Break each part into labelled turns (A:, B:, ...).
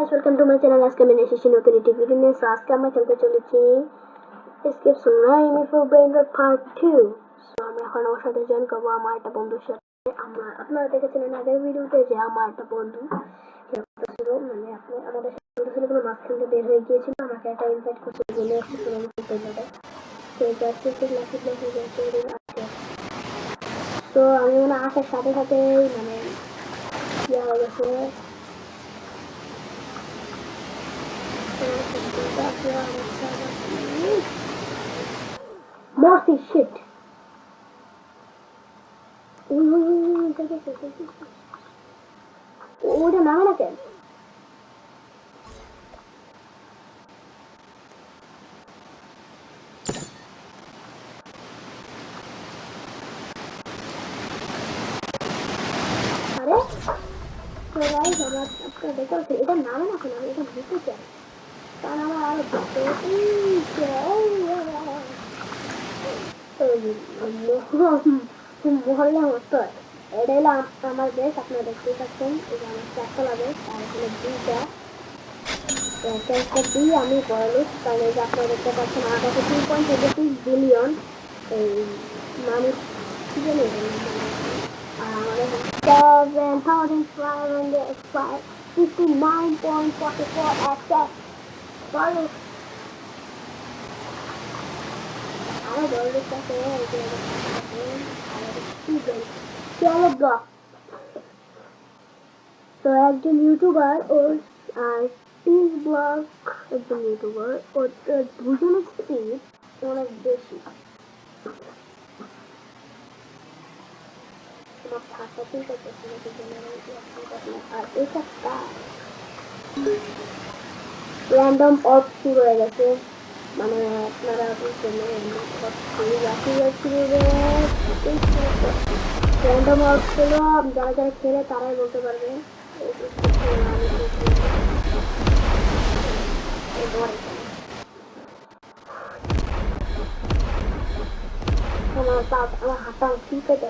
A: guys, welcome to my channel. আজকে আমি এসেছি নতুন একটি ভিডিও নিয়ে। সো আজকে আমরা খেলতে চলেছি Escape Survivor for Brainrot Part 2। So আমি এখন ওর সাথে জয়েন করবো আমার একটা বন্ধুর সাথে। আপনারা দেখেছিলেন আগের ভিডিওতে যে আমার একটা বন্ধু ছিল, মানে আপনি আমাদের সাথে বলতেছিল কোনো মাছ খেলতে বের হয়ে গিয়েছিল, আমাকে একটা ইনভাইট করছিল বলে এসেছিল আমি খেলতে যাবে। তো যাচ্ছে লাকি ব্লক হয়ে যাচ্ছে আজকে। তো আমি মানে আসার সাথে সাথে মানে ইয়ে হয়ে গেছে, Morty shit. ওটা নামে না কেন? আরে তো গাইস, আমরা আপনারা দেখতে পাচ্ছেন এটা নামে না কেন? আমি এটা বুঝতে চাই, কারণ আমার আরো মহল্লা মতো এটা হলো আমার বেশ। আপনারা দেখতেই পাচ্ছেন এই যে আমার চারতলা বেশ, আর এখানে দুইটা দিয়ে আমি বড়লোক। কারণ এই যে আপনারা দেখতে পাচ্ছেন আমার কাছে 2.86 বিলিয়ন এই মানুষ কি জানি আর আমাদের 7,559.44 access বড়লোক। আরো বড়লোক আছে তো একজন ইউটিউবার ওর আর পিস ব্লগ একজন ইউটিউবার ওর দুজনের স্পিড অনেক বেশি। তোমার ভাষাতেই আর এটা র্যান্ডম অফ শুরু হয়ে গেছে, মানে আপনারা র্যান্ডম অফ ছিল। যারা যারা খেলে তারাই বলতে পারবে। আমার হাতটা ঠিক আছে,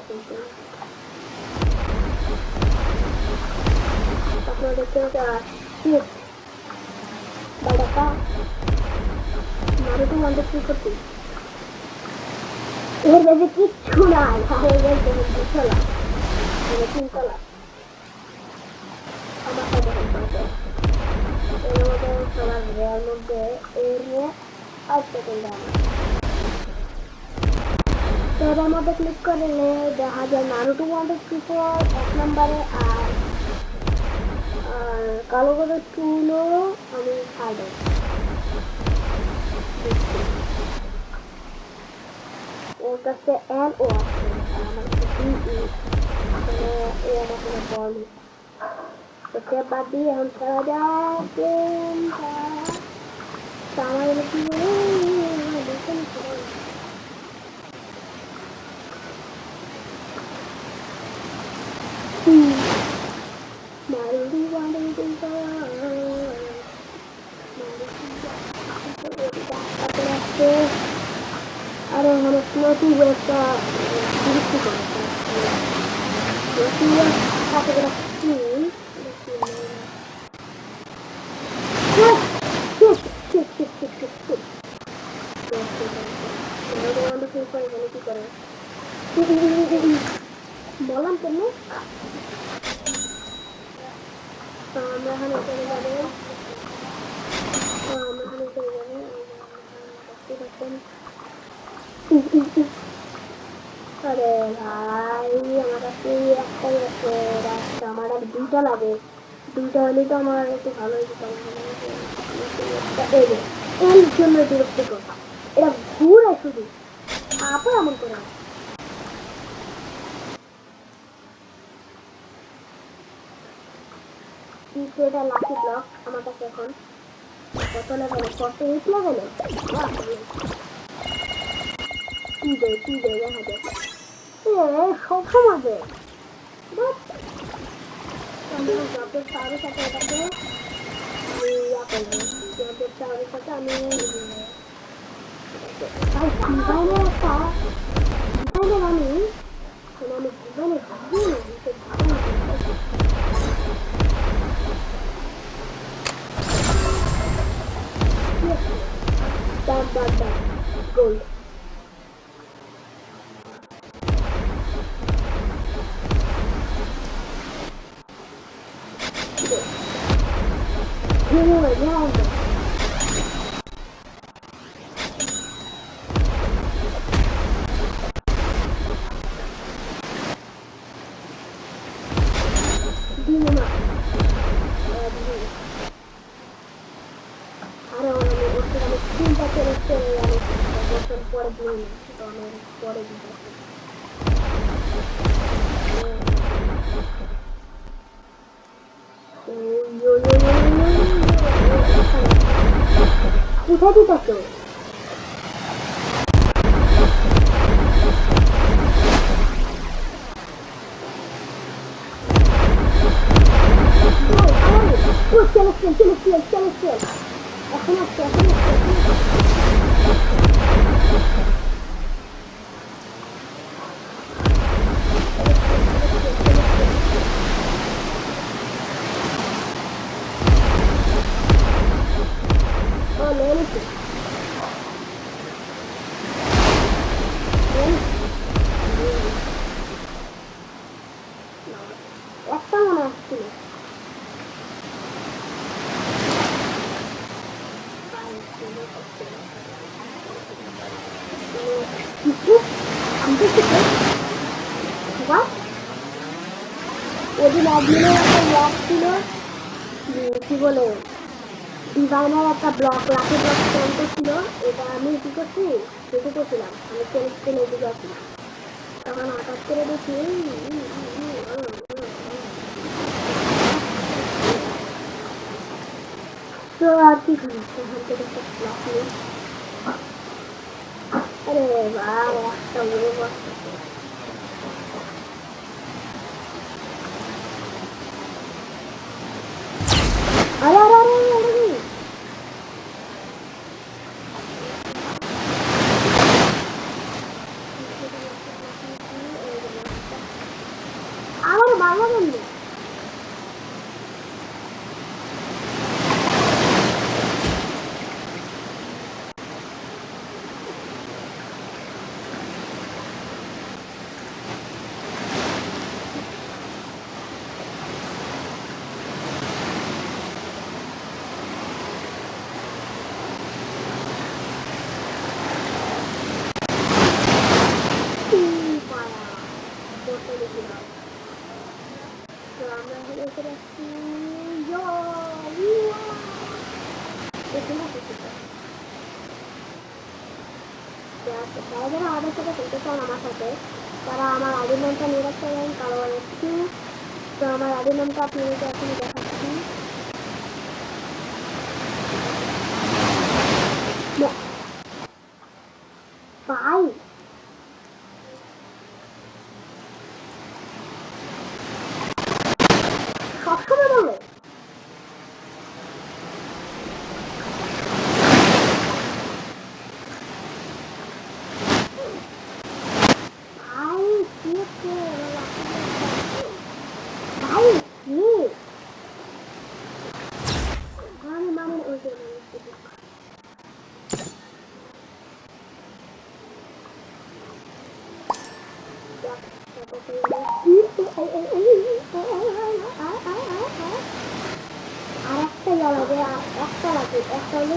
A: আপনারা দেখতে পাচ্ছেন নারুটো ওয়ানটা কি করছি এর বেশি কিচ্ছু নাই। দুতলা তিনতলা আমার সাথে এর মধ্যে সবার রেয়ার মধ্যে এর নিয়ে 5 সেকেন্ড আমার তো এর মধ্যে ক্লিক করলে দেখা যায় নারুটো ওয়ানটা প্রিফার 1 নম্বরে, আর কালো কালো চুলও আমি খাইব। ওর কাছে এন ও আছে আর আমার কাছে ও আমাকে বলে। তো সে বাদ দিয়ে এখন খেলা যায় গেমটা। তো আমার কি আরে মানে ফ্লোটিং ওয়েবটা বিরক্তি করে ফ্লোটিং ওয়েব সাথে করে বললাম কেন আমরা এখানে চলে যাবো। আরে ভাই আমার কাছে একটা রাস্তা, আমার আর 2টা লাগে, 2টা হলে তো আমার একটু ভালো হয়ে যেত। এর জন্য বিরক্তি কর, এটা ঘুরে শুধু আপা এমন করে। এটা লাকি ব্লক আমার কাছে এখন কত লেভেলে, 48 লেভেলে। কি দেয় দেখা যায় সব সময় দেয়। জবের সাথে এটাকে আমি ইয়া করবো, জবের সাথে আমি gold. কোথায় দিতেছ? এখন আসছে একটা মনে আসছিল ওদিন অ্যাডমিনের একটা ব্লক ছিল, কি বলে ডিজাইনার একটা ব্লক রাখে ব্লক স্ট্যান্ড ছিল, এটা আমি কি করছি দেখে করছিলাম, আমি টেনে দিকে আছি, তখন হঠাৎ করে দেখি তো আর কি করি সেখান থেকে একটা ব্লক নিই। আরে ভাই একটা উড়ে বসতেছে। আরে আরে আরে আরে আমার বাবা বন্ধু যারা আমাদের সাথে খেলতে চান আমার সাথে, তারা আমার আইডির নামটা নিয়ে রাখতে পারেন, কারণ একটু তো আমার আইডির নামটা আপনাদেরকে এখনই দেখাচ্ছি। ভাই সবসময় বলে আরেকটা লাগে, একটা লাগে, একটা হলে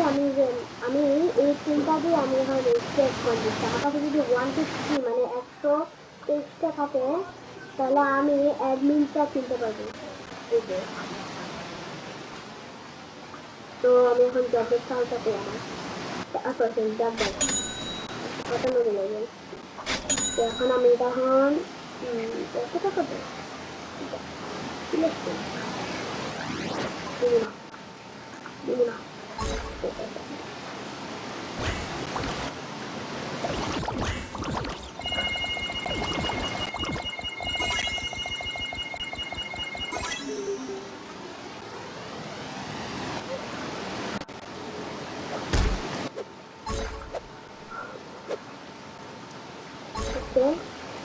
A: আমি এই তিনটা দিয়ে আমি এখন চেক করে দিচ্ছি। আমার কাছে যদি 150 মানে 123টা থাকে তাহলে আমি অ্যাডমিনটা কিনতে পারবো। তো আমি এখন জবের চালটা পেয়ে আমার জব কত মনে লাগবে। তো এখন আমি এটা এখন কত টাকা দেবো দিব না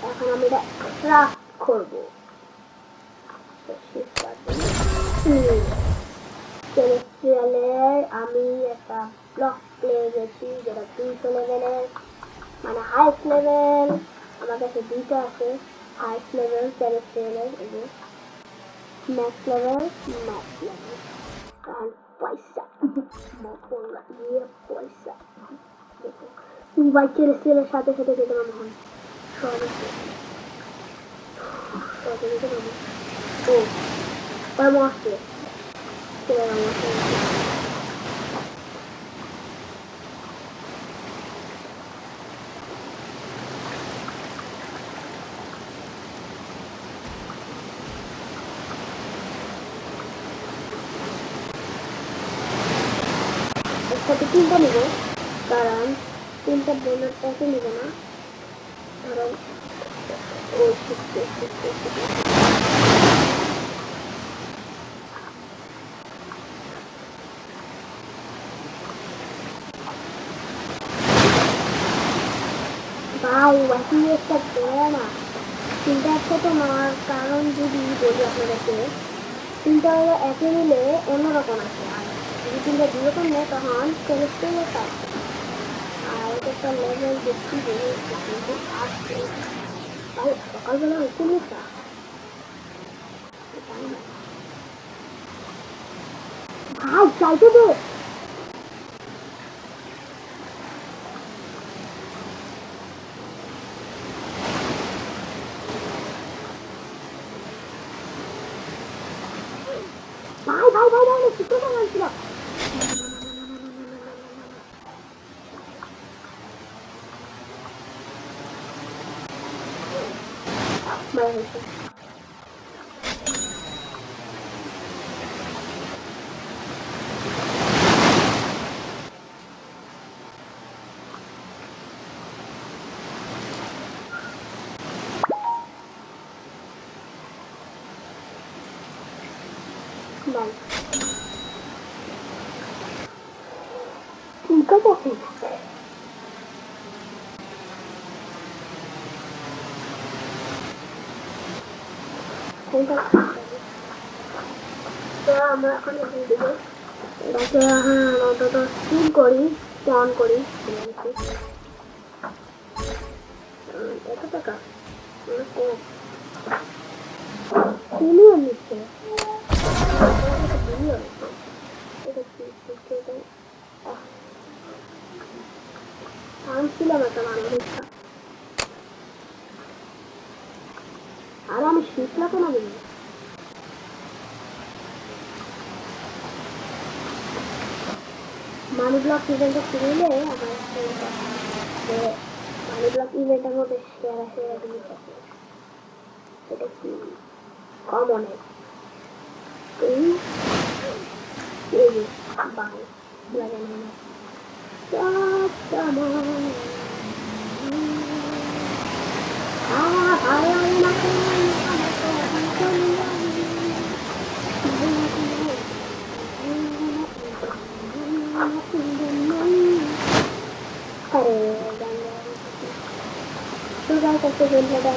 A: এখন আমি এটা ক্রাফট করবো। সেলেস্টিয়ালের আমি একটা ব্লক পেয়ে গেছি যেটা 200 লেভেলের। মানে হাইস্ট লেভেল আমার কাছে দুইটা আছে, হাইস্ট লেভেল সেলেস্টিয়ালের, এই যে ম্যাক্স লেভেল, আর পয়সা মফলা দিয়ে পয়সা দেখো ভাই সেলেস্টিয়ালের সাথে সাথে যেতে পারবো এখন সহজে সহজে যেতে পারবো। ও পারবো আসছে চলে গেলাম আসছে একসাথে তিনটা নিবো, কারণ তিনটা বোনার একে নিবো না, কারণ ও শিখতে শিখতে শিখতে ভাই ওয়াকি একটা দেয় না, তিনটা একসাথে নেওয়ার কারণ যদি বলি আপনাদেরকে, তিনটা একে নিলে অন্যরকম আছে, আর যদি তিনটা দুরকম নেয় তখন সেলেস্টিয়ালের কাজ। আর এটা একটা লেভেল দেখছি কিন্তু আসছে ভাই সকালবেলা হচ্ছে না ভাই চাইতে দে ভাই ভাই ভাই ভাই চিত্র ছিল ভাই হয়েছে ভাই ঠিক আছে আমরা এখন এখানে দেবো এটাকে, হ্যাঁ অন্তত স্পিন করি, স্পন করি, এত টাকা বিলিয়ন নিচ্ছে, বিলিয়ন এটা কি ছিলাম একটা মানুষ ইচ্ছা, আর আমি শিখলা কেন দিই মানি ব্লক ইভেন্টে খেললে আমার মানি ব্লক ইভেন্টের মধ্যে সেরা সেরা জিনিস আছে, সেটা কি কমনের এই এই যে বাং লাগে না तो गाइस ऐसे गेम प्ले का